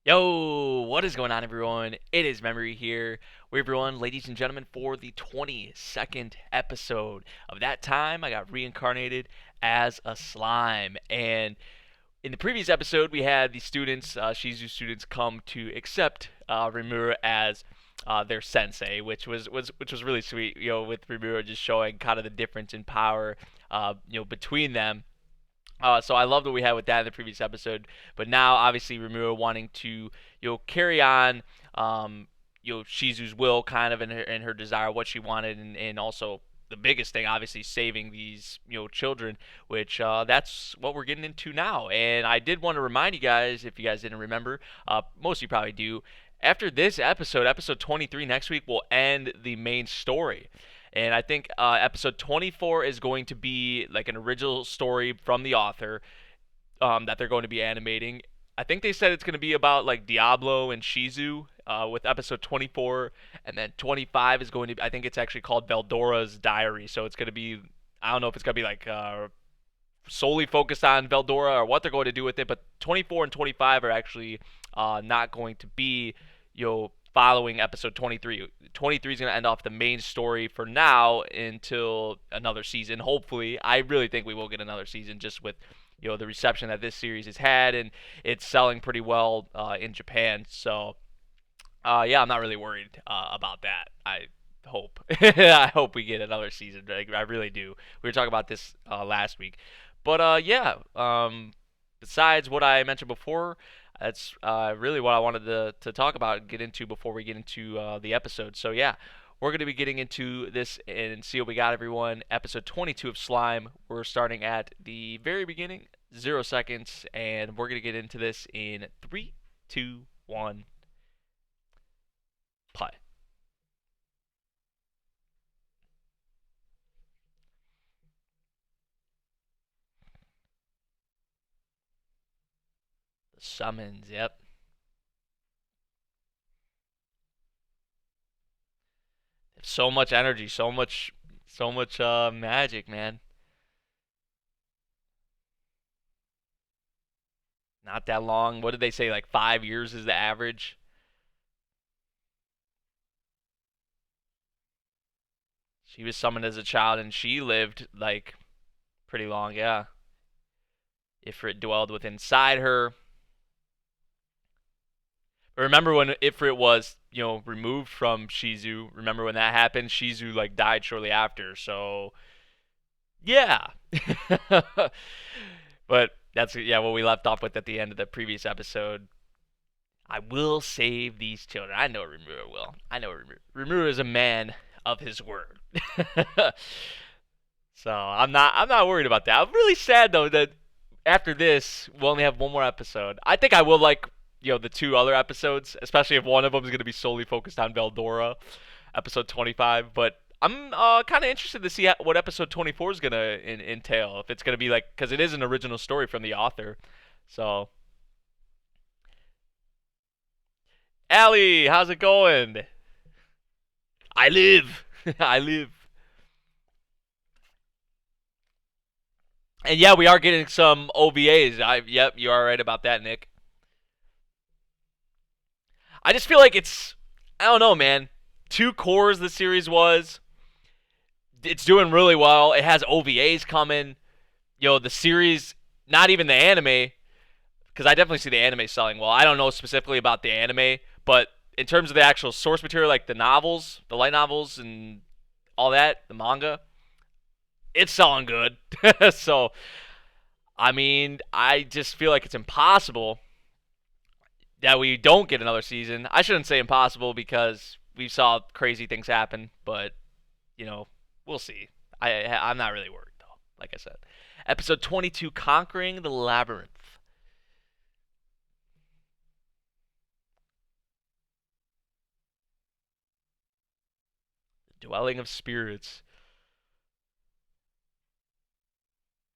Yo, what is going on, everyone? It is Memory here with everyone, ladies and gentlemen, for the 22nd episode of that time I got reincarnated as a slime. And in the previous episode, we had the students, Shizu students, come to accept Rimura as their sensei, which was really sweet. With Rimura just showing kind of the difference in power, between them. So I loved what we had with that in the previous episode, but now obviously Rimura wanting to carry on Shizu's will kind of in her desire what she wanted, and also the biggest thing obviously saving these children, which that's what we're getting into now. And I did want to remind you guys, if you guys didn't remember, most of you probably do. After this episode 23 next week will end the main story. And I think episode 24 is going to be like an original story from the author that they're going to be animating. I think they said it's going to be about like Diablo and Shizu with episode 24, and then 25 is going to be, I think it's actually called Veldora's Diary. So it's going to be, I don't know if it's going to be like solely focused on Veldora or what they're going to do with it, but 24 and 25 are actually not going to be, following episode 23. 23 is going to end off the main story for now until another season. Hopefully, I really think we will get another season just with the reception that this series has had, and it's selling pretty well in Japan. So yeah, I'm not really worried about that. I hope I hope we get another season. Like, I really do. We were talking about this last week, but yeah. Besides what I mentioned before, that's really what I wanted to talk about and get into before we get into the episode. So yeah, we're going to be getting into this and see what we got, everyone. Episode 22 of Slime. We're starting at the very beginning, 0 seconds, and we're going to get into this in 3, 2, 1, play. The summons, yep. So much energy, so much magic, man. Not that long. What did they say? Like 5 years is the average. She was summoned as a child, and she lived like pretty long. Yeah, Ifrit dwelled within inside her. Remember when Ifrit was removed from Shizu? Remember when that happened? Shizu like died shortly after. So yeah. But that's what we left off with at the end of the previous episode. I will save these children. I know Rimura will. I know Rimura. Rimura is a man of his word. So I'm not worried about that. I'm really sad though that after this we'll only have one more episode. I think I will like the two other episodes, especially if one of them is going to be solely focused on Veldora, episode 25. But I'm kind of interested to see what episode 24 is going to entail. If it's going to be like, because it is an original story from the author. So, Allie, how's it going? I live. I live. And yeah, we are getting some OVAs. Yep, you are right about that, Nick. I just feel like I don't know, man. Two cores the series was. It's doing really well. It has OVAs coming. The series, not even the anime, because I definitely see the anime selling well. I don't know specifically about the anime, but in terms of the actual source material, like the novels, the light novels, and all that, the manga, it's selling good. So, I mean, I just feel like it's impossible that we don't get another season. I shouldn't say impossible because we saw crazy things happen, but you know, we'll see. I'm not really worried though. Like I said, episode 22, conquering the labyrinth, the dwelling of spirits.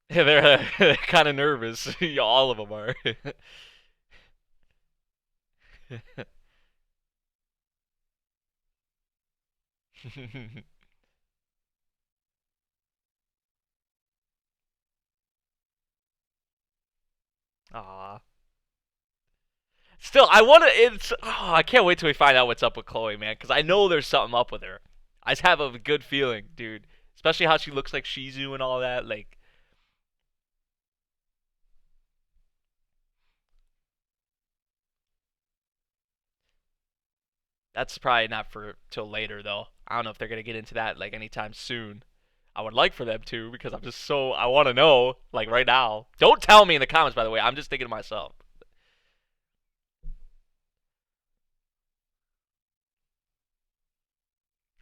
They're kind of nervous. All of them are. Aw. Still, I want to. It's. Oh, I can't wait till we find out what's up with Chloe, man. Because I know there's something up with her. I just have a good feeling, dude. Especially how she looks like Shizu and all that. Like, that's probably not for till later, though. I don't know if they're gonna get into that like anytime soon. I would like for them to because I'm just so I want to know like right now. Don't tell me in the comments, by the way. I'm just thinking to myself.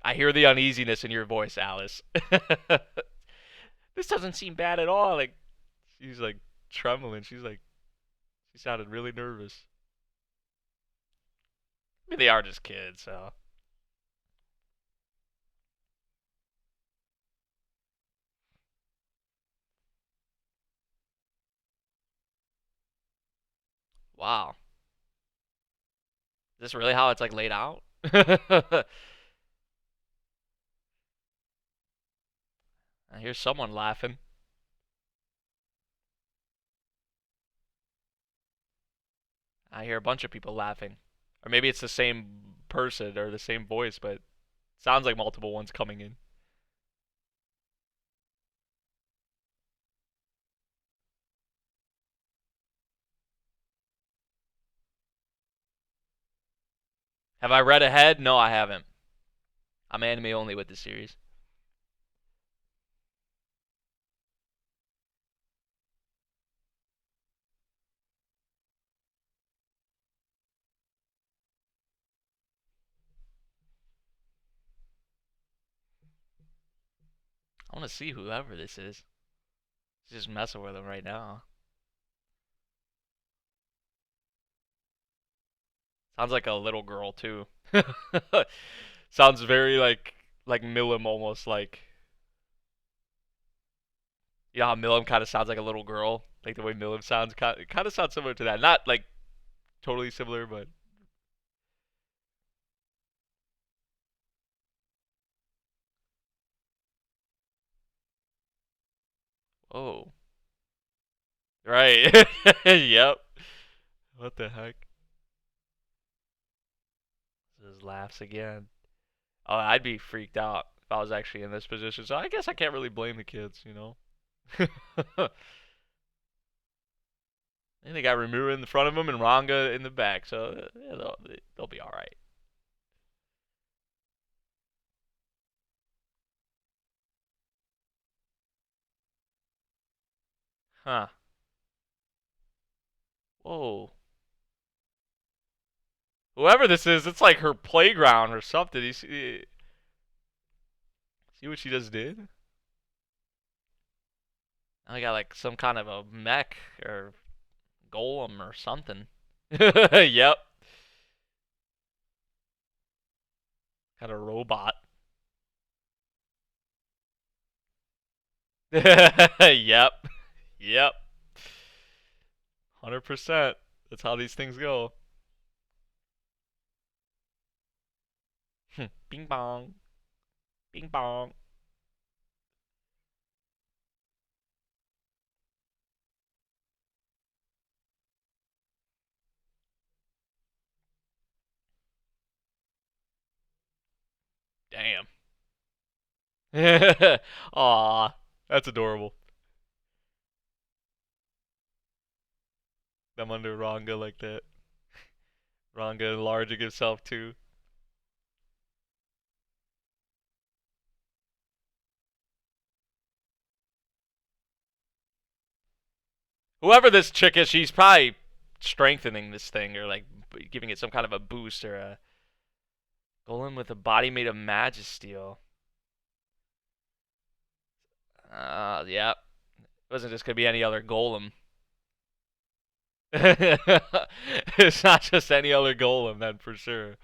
I hear the uneasiness in your voice, Alice. This doesn't seem bad at all. Like she's like trembling. She sounded really nervous. I mean, they are just kids, so. Wow. Is this really how it's like laid out? I hear someone laughing. I hear a bunch of people laughing. Or maybe it's the same person or the same voice, but it sounds like multiple ones coming in. Have I read ahead? No, I haven't. I'm anime only with this series. I want to see whoever this is. Just messing with him right now. Sounds like a little girl too. Sounds very like Milim almost like. You know how Milim kind of sounds like a little girl, like the way Milim sounds. It kind of sounds similar to that. Not like totally similar, but oh, right. Yep. What the heck? Just laughs again. Oh, I'd be freaked out if I was actually in this position. So I guess I can't really blame the kids, you know. And they got Rimuru in the front of them and Ranga in the back, so yeah, they'll be all right. Huh? Whoa. Whoever this is, it's like her playground or something. You see what she just did? I got like some kind of a mech or golem or something. Yep. Kind of robot. Yep. Yep. 100%. That's how these things go. Bing bong. Bing bong. Damn. Aw. That's adorable. Them under Ranga like that. Ranga enlarging himself too. Whoever this chick is, she's probably strengthening this thing or like giving it some kind of a boost or a golem with a body made of magisteel. Yeah. It wasn't just gonna be any other golem. It's not just any other golem, then for sure.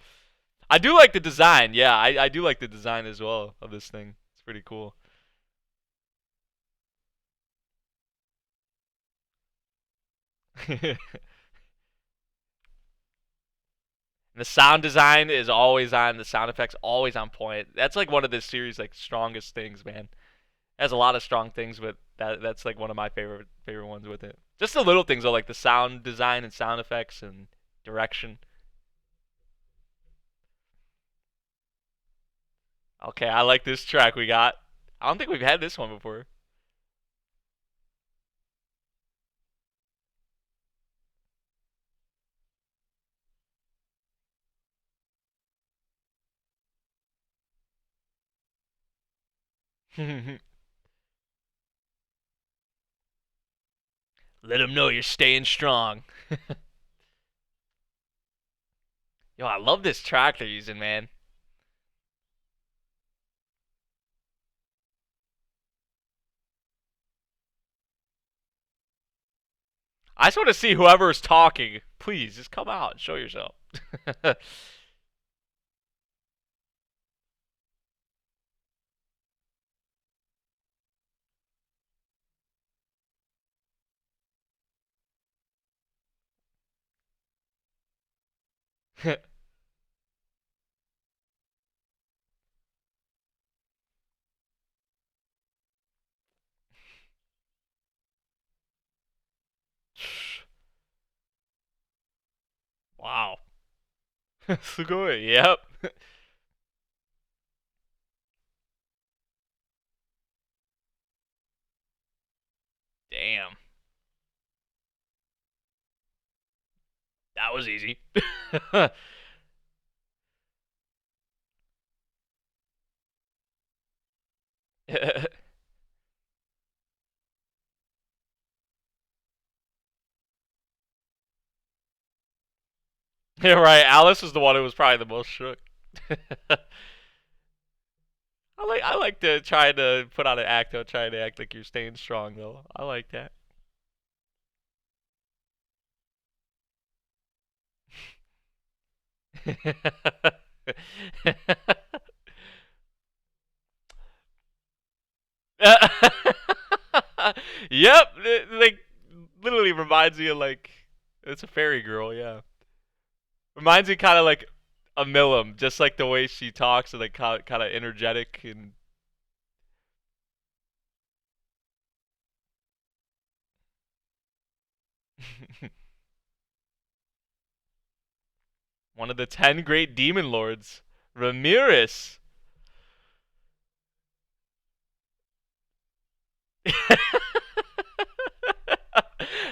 I do like the design. Yeah, I do like the design as well of this thing. It's pretty cool. The sound design is always on. The sound effects always on point. That's like one of this series' like strongest things, man. It has a lot of strong things, but that's like one of my favorite ones with it. Just the little things though, like the sound design and sound effects, and direction. Okay, I like this track we got. I don't think we've had this one before. Let them know you're staying strong. Yo, I love this track they're using, man. I just want to see whoever's talking. Please, just come out and show yourself. Wow. Sugoi, yep. Damn. That was easy. Yeah, right. Alice was the one who was probably the most shook. I like to try to put on an act though, trying to act like you're staying strong though. I like that. Yep, it, like literally reminds me of like it's a fairy girl, yeah. Reminds me kind of like a Milim, just like the way she talks and like kind of energetic and one of the 10 great demon lords, Ramirez.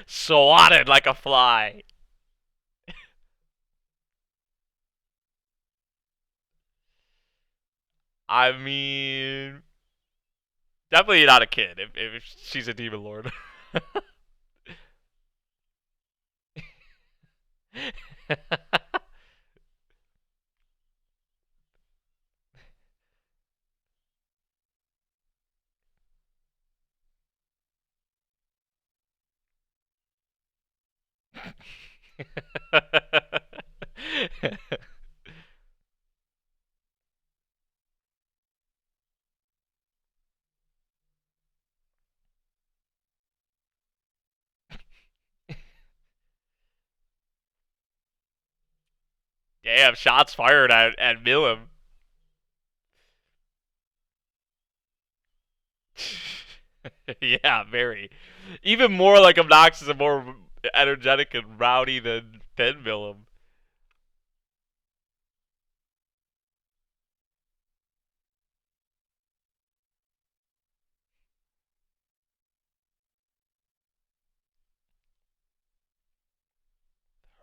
Swatted like a fly. I mean, definitely not a kid if she's a demon lord. Damn, shots fired at Milim. Yeah, very. Even more like obnoxious and more energetic and rowdy than Milim.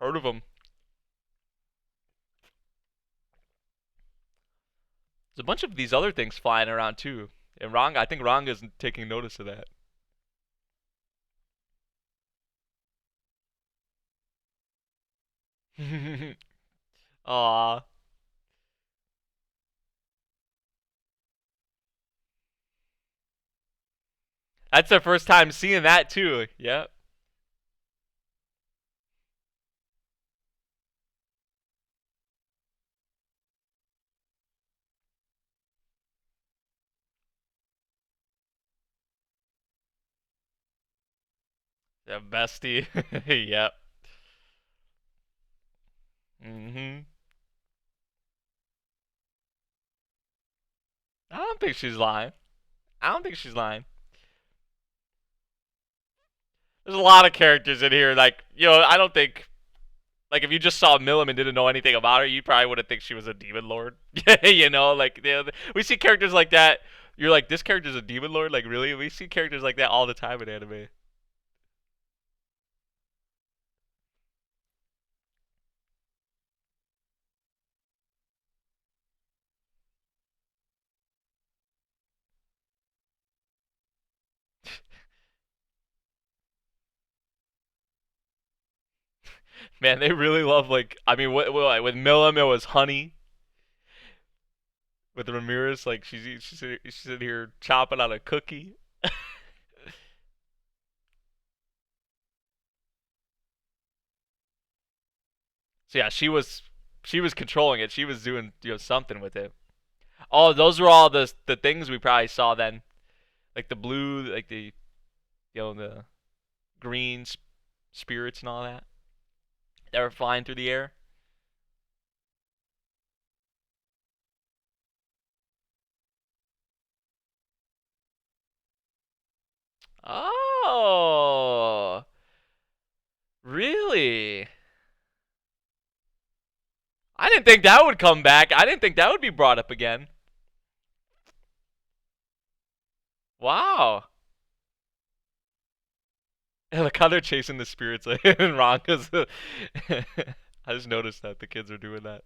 Heard of him. There's a bunch of these other things flying around too. And I think Ranga's taking notice of that. Aw. That's their first time seeing that too. Yep. Yeah, bestie. Yep. Mhm. I don't think she's lying. I don't think she's lying. There's a lot of characters in here. Like, I don't think Like if you just saw Milim and didn't know anything about her, you probably wouldn't think she was a demon lord. Like we see characters like that. You're like, this character's a demon lord. Like really, we see characters like that all the time in anime. Man, they really love like. I mean, with Milim it was honey. With Ramirez, like she's in here chopping on a cookie. So yeah, she was controlling it. She was doing something with it. Oh, those were all the things we probably saw then, like the blue, like the the green spirits and all that that were flying through the air. Oh, really? I didn't think that would come back. I didn't think that would be brought up again. Wow. Look how they're chasing the spirits in Ranka's. I just noticed that the kids are doing that.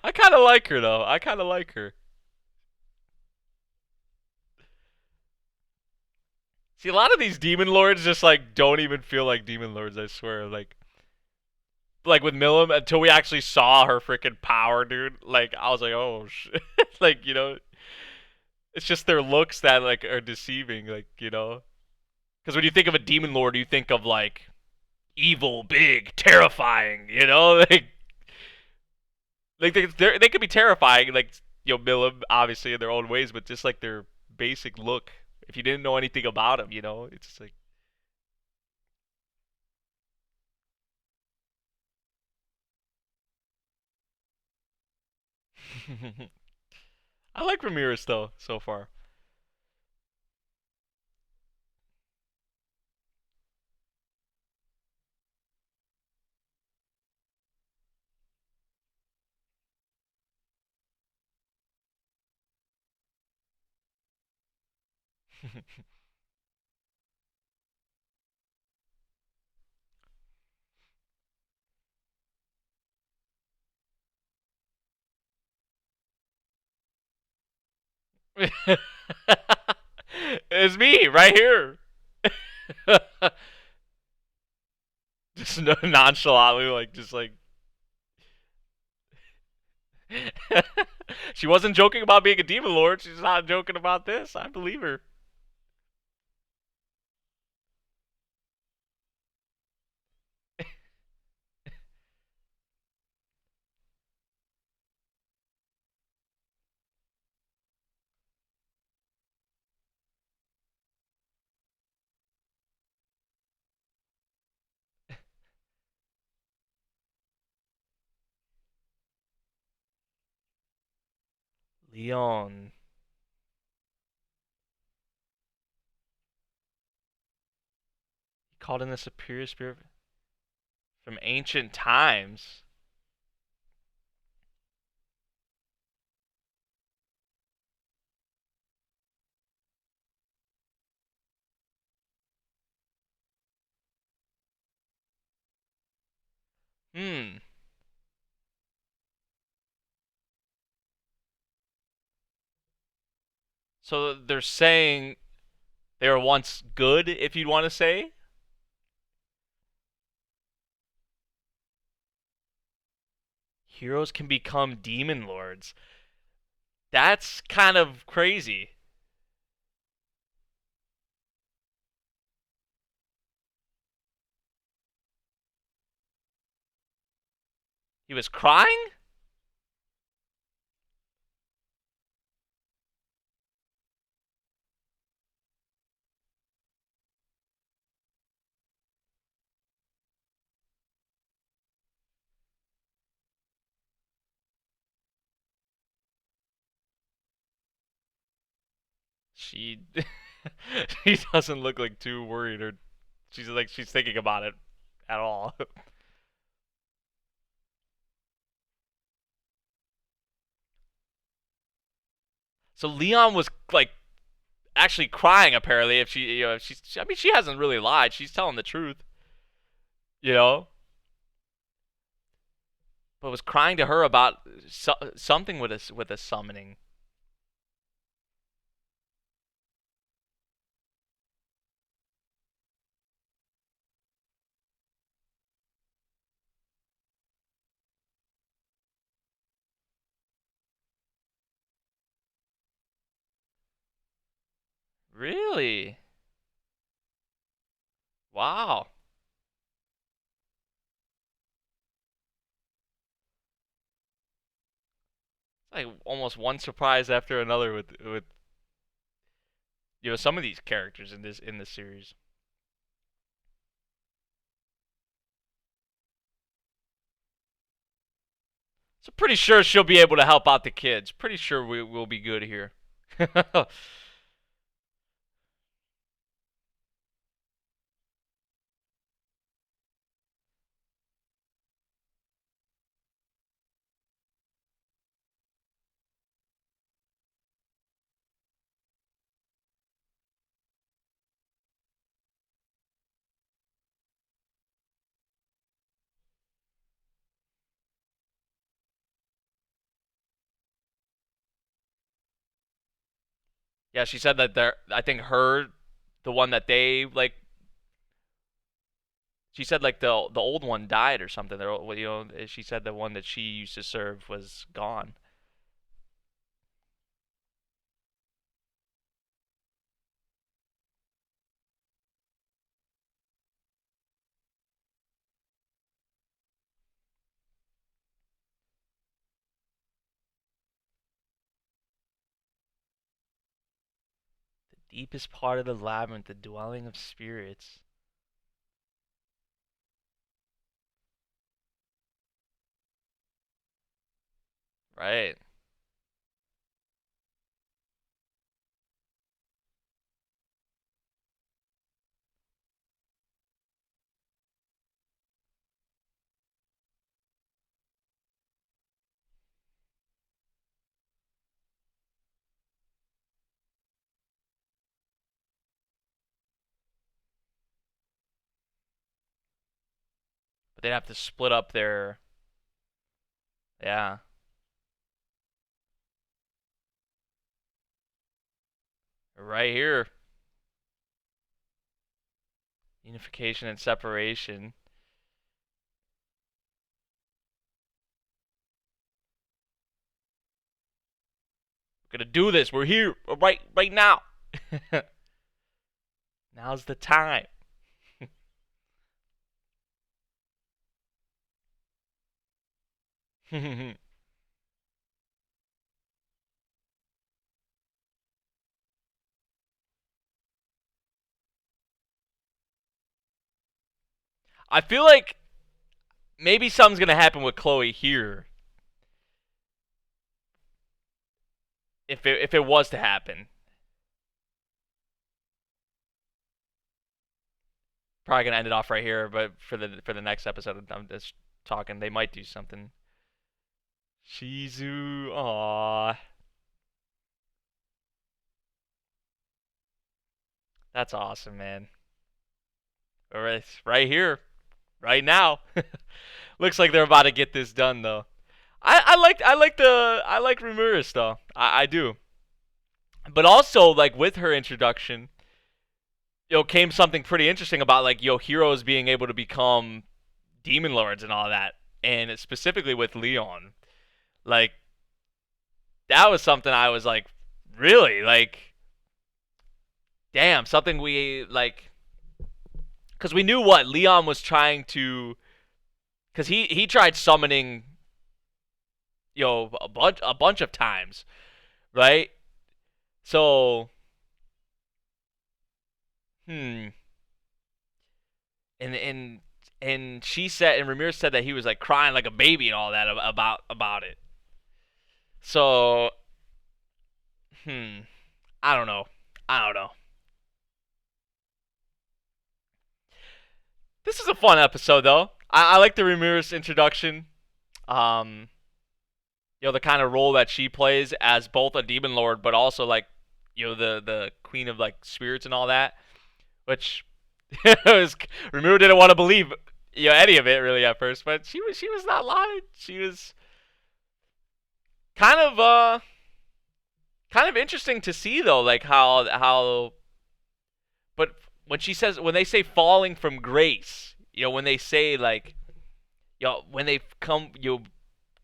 I kind of like her though. I kind of like her. See, a lot of these demon lords just like don't even feel like demon lords. I swear, like with Milim, until we actually saw her freaking power, dude. Like I was like, oh shit. Like it's just their looks that like are deceiving. Because when you think of a demon lord, you think of like evil, big, terrifying. Like they could be terrifying, like Milim, obviously in their own ways, but just like their basic look. If you didn't know anything about them, it's just like. I like Ramirez though so far. It's me right here. Just nonchalantly, like just like. She wasn't joking about being a demon lord. She's not joking about this. I believe her. Leon, called in the superior spirit from ancient times. Hmm. So they're saying they were once good, if you'd want to say. Heroes can become demon lords. That's kind of crazy. He was crying? She she doesn't look like too worried, or she's like she's thinking about it at all. So Leon was like actually crying apparently. If she, if she's, I mean, she hasn't really lied. She's telling the truth, you know. But was crying to her about something with a summoning. Really? Wow. It's like almost one surprise after another with some of these characters in this series. So pretty sure she'll be able to help out the kids. Pretty sure we'll be good here. The Yeah, she said that they're. I think her, the one that they like. She said like the old one died or something. She said the one that she used to serve was gone. The deepest part of the labyrinth, the dwelling of spirits. Right. But they'd have to split up their. Yeah. Right here. Unification and separation. We're gonna do this. We're here right now. Now's the time. I feel like maybe something's gonna happen with Chloe here if it was to happen. Probably gonna end it off right here, but for the next episode, I'm just talking. They might do something. Shizu, aww, that's awesome, man. All right, right here, right now. Looks like they're about to get this done, though. I like Ramirez though. I do. But also like with her introduction, came something pretty interesting about like heroes being able to become demon lords and all that, and specifically with Leon, like that was something I was like, really like, damn, something we like, because we knew what Leon was trying to, because he tried summoning, a bunch of times, right? So, hmm, and and and she said, and Ramirez said that he was like crying like a baby and all that about it. So, I don't know. I don't know. This is a fun episode though. I like the Ramirez introduction. Um, the kind of role that she plays as both a demon lord, but also like, the queen of like spirits and all that. Which was Rimuru didn't want to believe, any of it really at first, but she was not lying. She was kind of interesting to see though, like how but when they say falling from grace, when they say like, when they come,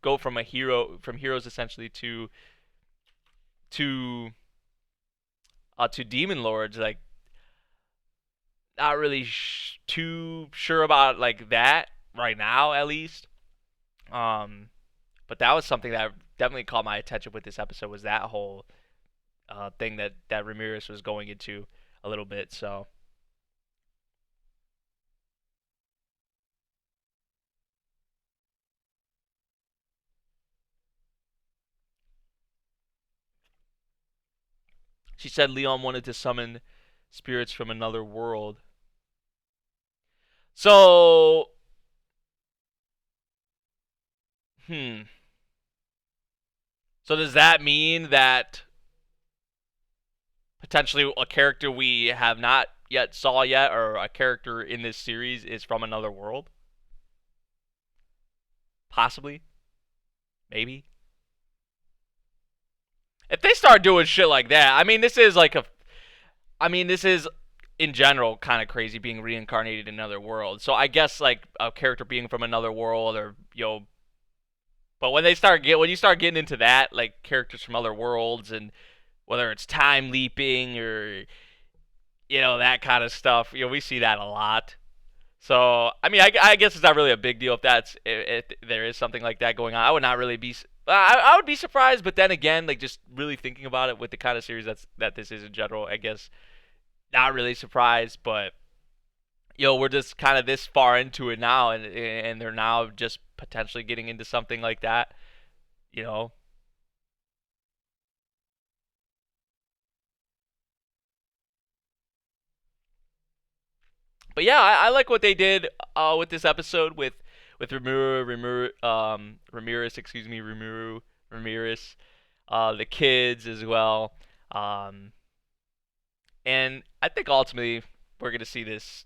go from heroes essentially to to demon lords, like not really too sure about like that right now at least. Um, but that was something that definitely caught my attention with this episode, was that whole thing that Ramirez was going into a little bit. So she said Leon wanted to summon spirits from another world. So, hmm. So does that mean that potentially a character we have not yet saw yet, or a character in this series, is from another world? Possibly, maybe. If they start doing shit like that, I mean, this is in general kind of crazy, being reincarnated in another world. So I guess like a character being from another world, or but when you start getting into that, like characters from other worlds, and whether it's time leaping or that kind of stuff, we see that a lot. So I mean, I guess it's not really a big deal if there is something like that going on. I would not really be. I would be surprised, but then again, like just really thinking about it with the kind of series that this is in general, I guess not really surprised. But we're just kind of this far into it now, and they're now just potentially getting into something like that. You know, but yeah, I like what they did with this episode with Ramirez, excuse me, Ramirez, the kids as well, um, and I think ultimately we're gonna see this,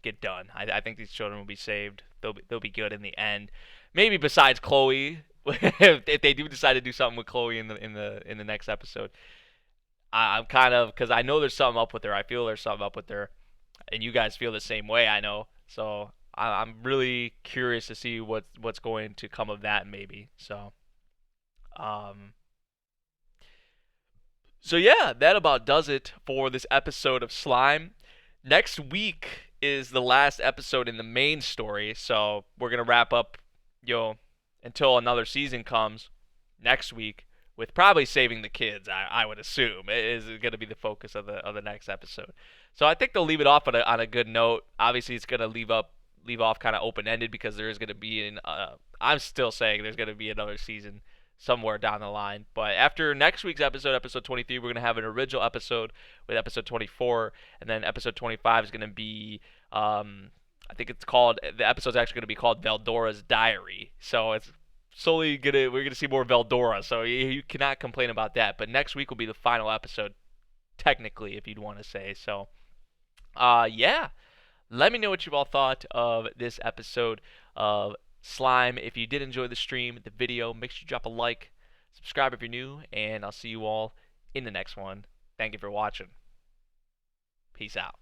get done. I think these children will be saved. They'll be good in the end. Maybe besides Chloe, if they do decide to do something with Chloe in the next episode, I'm kind of, because I know there's something up with her. I feel there's something up with her, and you guys feel the same way, I know. So I'm really curious to see what's going to come of that, maybe. Um, so yeah, that about does it for this episode of Slime. Next week is the last episode in the main story, so we're gonna wrap up, you know, until another season comes next week, with probably saving the kids. I would assume it is gonna be the focus of the next episode. So I think they'll leave it off on a good note. Obviously, it's gonna leave off kind of open ended, because there is gonna be I'm still saying there's gonna be another season somewhere down the line. But after next week's episode 23, we're going to have an original episode with episode 24, and then episode 25 is going to be, I think the episode's actually going to be called Veldora's Diary. So it's we're gonna see more Veldora. So you cannot complain about that. But next week will be the final episode, technically, if you'd want to say. So, yeah. Let me know what you all thought of this episode of Slime. If you did enjoy the stream, the video, make sure you drop a like, subscribe if you're new, and I'll see you all in the next one. Thank you for watching. Peace out.